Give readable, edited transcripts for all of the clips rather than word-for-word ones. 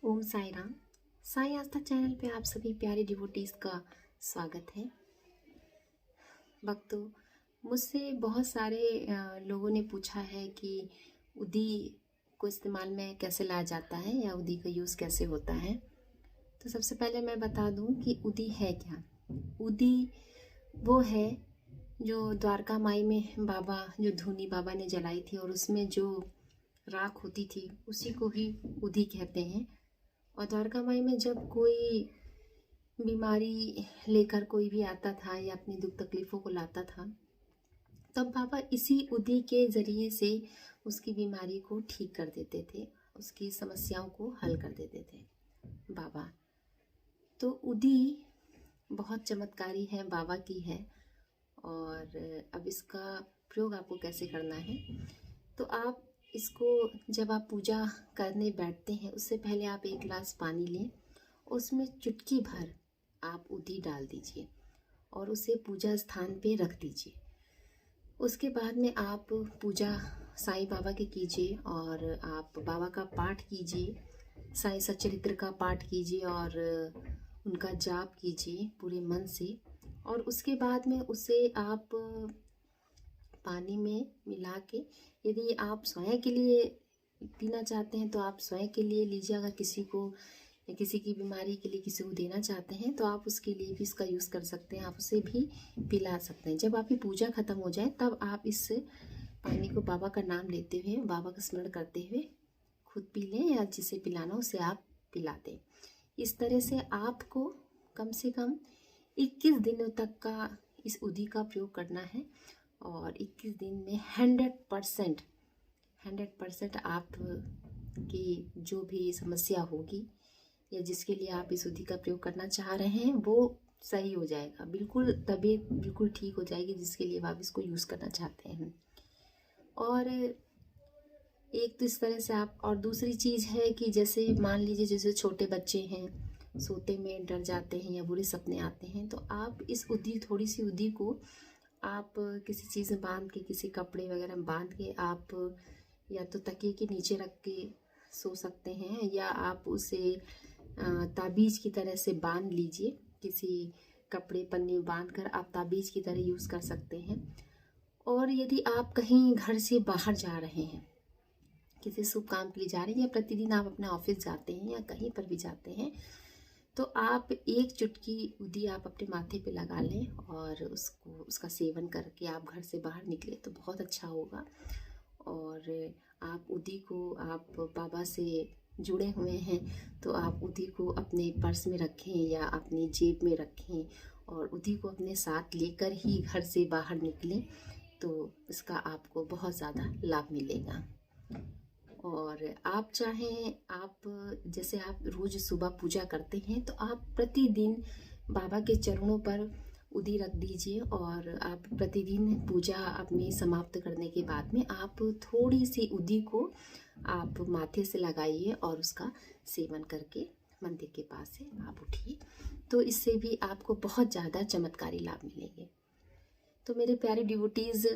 ओम साई राम। साई आस्था channel पे आप सभी प्यारे डिवोटीज का स्वागत है। भक्तों, मुझसे बहुत सारे लोगों ने पूछा है कि उदी को इस्तेमाल में कैसे लाया जाता है या उदी का यूज़ कैसे होता है। तो सबसे पहले मैं बता दूं कि उदी है क्या। उदी वो है जो द्वारका माई में बाबा जो धूनी बाबा ने जलाई थी और उसमें जो राख होती थी उसी को ही उदी कहते हैं। और द्वारका माई में जब कोई बीमारी लेकर कोई भी आता था या अपनी दुख तकलीफ़ों को लाता था, तब बाबा इसी उदी के ज़रिए से उसकी बीमारी को ठीक कर देते थे, उसकी समस्याओं को हल कर देते थे बाबा। तो उदी बहुत चमत्कारी है, बाबा की है। और अब इसका प्रयोग आपको कैसे करना है, तो आप इसको जब आप पूजा करने बैठते हैं उससे पहले आप एक गिलास पानी लें, उसमें चुटकी भर आप उदी डाल दीजिए और उसे पूजा स्थान पे रख दीजिए। उसके बाद में आप पूजा साईं बाबा की कीजिए और आप बाबा का पाठ कीजिए, साईं सच्चरित्र का पाठ कीजिए और उनका जाप कीजिए पूरे मन से। और उसके बाद में उसे आप पानी में मिला के, यदि आप स्वयं के लिए पीना चाहते हैं तो आप स्वयं के लिए लीजिए, अगर किसी को या किसी की बीमारी के लिए किसी को देना चाहते हैं तो आप उसके लिए भी इसका यूज़ कर सकते हैं, आप उसे भी पिला सकते हैं। जब आपकी पूजा ख़त्म हो जाए तब आप इस पानी को बाबा का नाम लेते हुए, बाबा का स्मरण करते हुए खुद पी लें या जिसे पिलाना उसे आप पिला दें। इस तरह से आपको कम से कम 21 दिनों तक का इस उदी का प्रयोग करना है और 21 दिन में 100% आप की जो भी समस्या होगी या जिसके लिए आप इस उदी का प्रयोग करना चाह रहे हैं वो सही हो जाएगा। बिल्कुल तबीयत बिल्कुल ठीक हो जाएगी जिसके लिए आप इसको यूज़ करना चाहते हैं। और एक तो इस तरह से आप, और दूसरी चीज़ है कि जैसे मान लीजिए जैसे छोटे बच्चे हैं, सोते में डर जाते हैं या बुरे सपने आते हैं, तो आप इस उदी, थोड़ी सी उदी को आप किसी चीज़ में बांध के, किसी कपड़े वगैरह में बांध के आप या तो तकिए के नीचे रख के सो सकते हैं या आप उसे ताबीज़ की तरह से बांध लीजिए, किसी कपड़े पन्नी में बांध कर आप ताबीज़ की तरह यूज़ कर सकते हैं। और यदि आप कहीं घर से बाहर जा रहे हैं, किसी शुभ काम के लिए जा रहे हैं या प्रतिदिन आप अपने ऑफिस जाते हैं या कहीं पर भी जाते हैं, तो आप एक चुटकी उदी आप अपने माथे पे लगा लें और उसका सेवन करके आप घर से बाहर निकले तो बहुत अच्छा होगा। और आप उदी को, आप बाबा से जुड़े हुए हैं तो आप उदी को अपने पर्स में रखें या अपनी जेब में रखें और उदी को अपने साथ लेकर ही घर से बाहर निकलें, तो इसका आपको बहुत ज़्यादा लाभ मिलेगा। और आप चाहें, आप जैसे आप रोज़ सुबह पूजा करते हैं तो आप प्रतिदिन बाबा के चरणों पर उदी रख दीजिए और आप प्रतिदिन पूजा अपनी समाप्त करने के बाद में आप थोड़ी सी उदी को आप माथे से लगाइए और उसका सेवन करके मंदिर के पास से आप उठिए, तो इससे भी आपको बहुत ज़्यादा चमत्कारी लाभ मिलेंगे। तो मेरे प्यारे डिवोटीज़,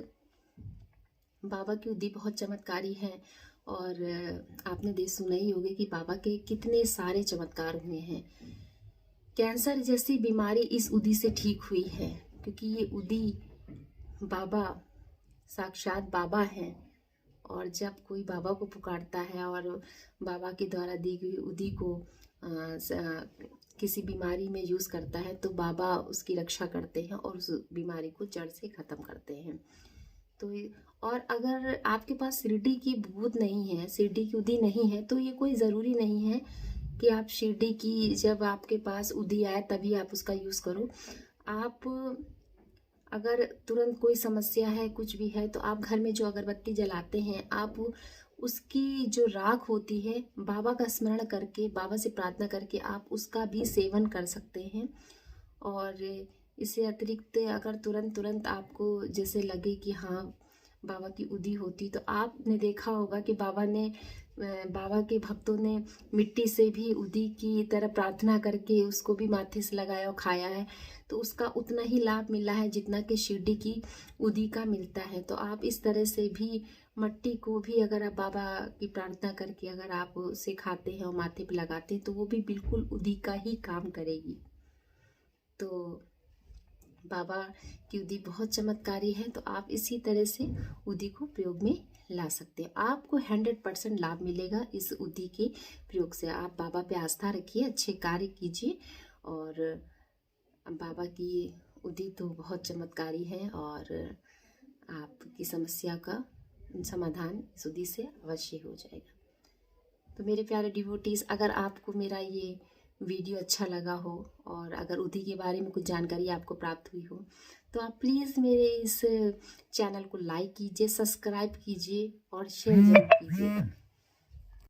बाबा की उदी बहुत चमत्कारी है और आपने सुना ही होगा कि बाबा के कितने सारे चमत्कार हुए हैं। कैंसर जैसी बीमारी इस उदी से ठीक हुई है, क्योंकि ये उदी बाबा, साक्षात बाबा हैं। और जब कोई बाबा को पुकारता है और बाबा के द्वारा दी गई उदी को किसी बीमारी में यूज़ करता है तो बाबा उसकी रक्षा करते हैं और उस बीमारी को जड़ से ख़त्म करते हैं। तो और अगर आपके पास शिरडी की भूत नहीं है, शिरडी की उदी नहीं है, तो ये कोई ज़रूरी नहीं है कि आप शिरडी की जब आपके पास उदी आए तभी आप उसका यूज़ करो। आप अगर तुरंत कोई समस्या है, कुछ भी है, तो आप घर में जो अगरबत्ती जलाते हैं, आप उसकी जो राख होती है, बाबा का स्मरण करके, बाबा से प्रार्थना करके आप उसका भी सेवन कर सकते हैं। और इससे अतिरिक्त अगर तुरंत आपको जैसे लगे कि हाँ बाबा की उदी होती, तो आपने देखा होगा कि बाबा ने बाबा के भक्तों ने मिट्टी से भी उदी की तरह प्रार्थना करके उसको भी माथे से लगाया और खाया है, तो उसका उतना ही लाभ मिला है जितना कि शिरडी की उदी का मिलता है। तो आप इस तरह से भी मट्टी को भी अगर आप बाबा की प्रार्थना करके अगर आप उसे खाते हैं और माथे पे लगाते हैं तो वो भी बिल्कुल उदी का ही काम करेगी। तो बाबा की उदी बहुत चमत्कारी है, तो आप इसी तरह से उदी को प्रयोग में ला सकते हैं। आपको 100% लाभ मिलेगा इस उदी के प्रयोग से। आप बाबा पे आस्था रखिए, अच्छे कार्य कीजिए, और बाबा की उदी तो बहुत चमत्कारी है और आपकी समस्या का समाधान इस उदी से अवश्य हो जाएगा। तो मेरे प्यारे डिवोटीज, अगर आपको मेरा ये वीडियो अच्छा लगा हो और अगर उदी के बारे में कुछ जानकारी आपको प्राप्त हुई हो, तो आप प्लीज़ मेरे इस चैनल को लाइक कीजिए, सब्सक्राइब कीजिए और शेयर जरूर कीजिएगा।